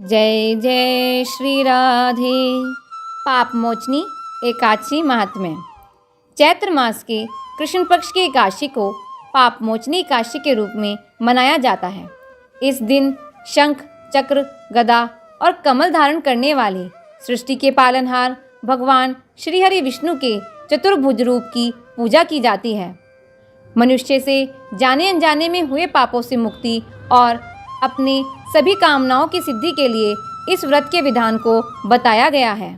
जय जय श्री राधे। पाप मोचनी एकादशी महात्म्य। चैत्र मास के कृष्ण पक्ष की एकादशी को पाप मोचनी एकादशी के रूप में मनाया जाता है। इस दिन शंख, चक्र, गदा और कमल धारण करने वाले सृष्टि के पालनहार भगवान श्री हरि विष्णु के चतुर्भुज रूप की पूजा की जाती है। मनुष्य से जाने अनजाने में हुए पापों से मुक्ति और अपने सभी कामनाओं की सिद्धि के लिए इस व्रत के विधान को बताया गया है।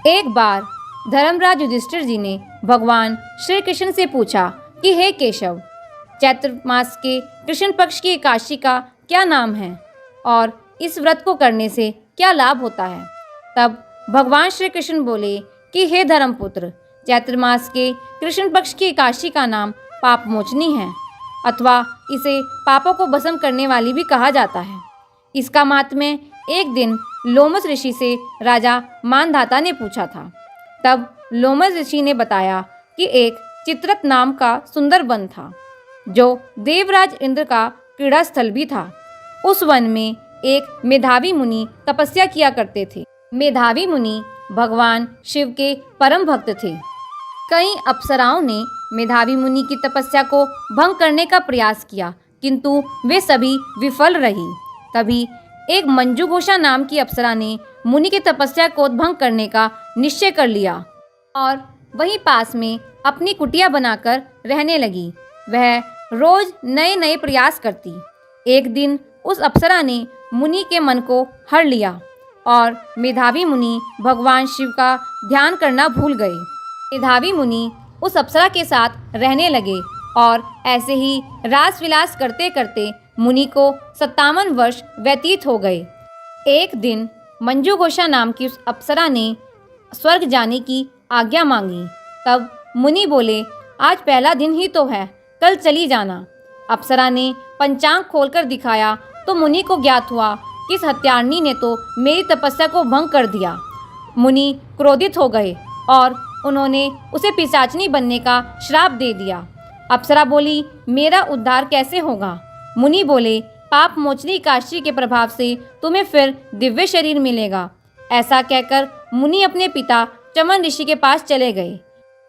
एक बार धर्मराज युधिष्ठिर जी ने भगवान श्री कृष्ण से पूछा कि हे केशव, चैत्र मास के कृष्ण पक्ष की एकादशी का क्या नाम है और इस व्रत को करने से क्या लाभ होता है। तब भगवान श्री कृष्ण बोले कि हे धर्मपुत्र, चैत्र मास के कृष्ण पक्ष की एकादशी का नाम पाप मोचनी है, अथवा इसे पापों को भस्म करने वाली भी कहा जाता है। इसका माहात्म्य एक दिन लोमस ऋषि से राजा मानधाता ने पूछा था। तब लोमस ऋषि ने बताया कि एक चित्रत नाम का सुंदर वन था, जो देवराज इंद्र का क्रीड़ा स्थल भी था। उस वन में एक मेधावी मुनि तपस्या किया करते थे। मेधावी मुनि भगवान शिव के परम भक्त थे। कई अप्सराओं ने मेधावी मुनि की तपस्या को भंग करने का प्रयास किया, किंतु वे सभी विफल रही। तभी एक मंजू घोषा नाम की अप्सरा ने मुनि की तपस्या को भंग करने का निश्चय कर लिया और वहीं पास में अपनी कुटिया बनाकर रहने लगी। वह रोज नए नए प्रयास करती। एक दिन उस अप्सरा ने मुनि के मन को हर लिया और मेधावी मुनि भगवान शिव का ध्यान करना भूल गए। मेधावी मुनि उस अप्सरा के साथ रहने लगे और ऐसे ही रास विलास करते करते मुनि को 57 वर्ष व्यतीत हो गए। एक दिन मंजू घोषा नाम की उस अप्सरा ने स्वर्ग जाने की आज्ञा मांगी। तब मुनि बोले, आज पहला दिन ही तो है, कल चली जाना। अप्सरा ने पंचांग खोलकर दिखाया तो मुनि को ज्ञात हुआ कि इस हत्यारनी ने तो मेरी तपस्या को भंग कर दिया। मुनि क्रोधित हो गए और उन्होंने उसे पिशाचनी बनने का श्राप दे दिया। अप्सरा बोली, मेरा उद्धार कैसे होगा। मुनि बोले, पाप मोचनी एकादशी के प्रभाव से तुम्हें फिर दिव्य शरीर मिलेगा। ऐसा कहकर मुनि अपने पिता चमन ऋषि के पास चले गए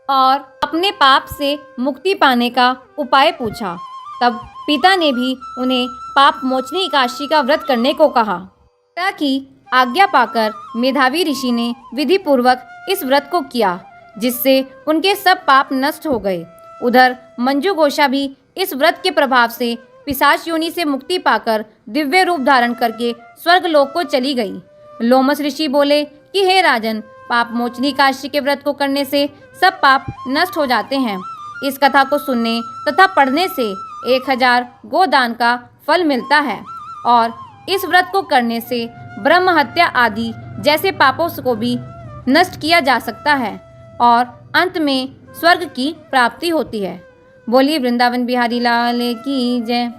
और अपने पाप से मुक्ति पाने का उपाय पूछा। तब पिता ने भी उन्हें पाप मोचनी एकादशी का व्रत करने को कहा। पिता की आज्ञा पाकर मेधावी ऋषि ने विधि पूर्वक इस व्रत को किया, जिससे उनके सब पाप नष्ट हो गए। उधर मंजू घोषा भी इस व्रत के प्रभाव से पिशाच योनि से मुक्ति पाकर दिव्य रूप धारण करके स्वर्ग लोक को चली गई। लोमस ऋषि बोले कि हे राजन, पाप मोचनी एकादशी के व्रत को करने से सब पाप नष्ट हो जाते हैं। इस कथा को सुनने तथा पढ़ने से 1000 गोदान का फल मिलता है और इस व्रत को करने से ब्रह्म हत्या आदि जैसे पापों को भी नष्ट किया जा सकता है और अंत में स्वर्ग की प्राप्ति होती है। बोलिए वृंदावन बिहारी लाल की जय।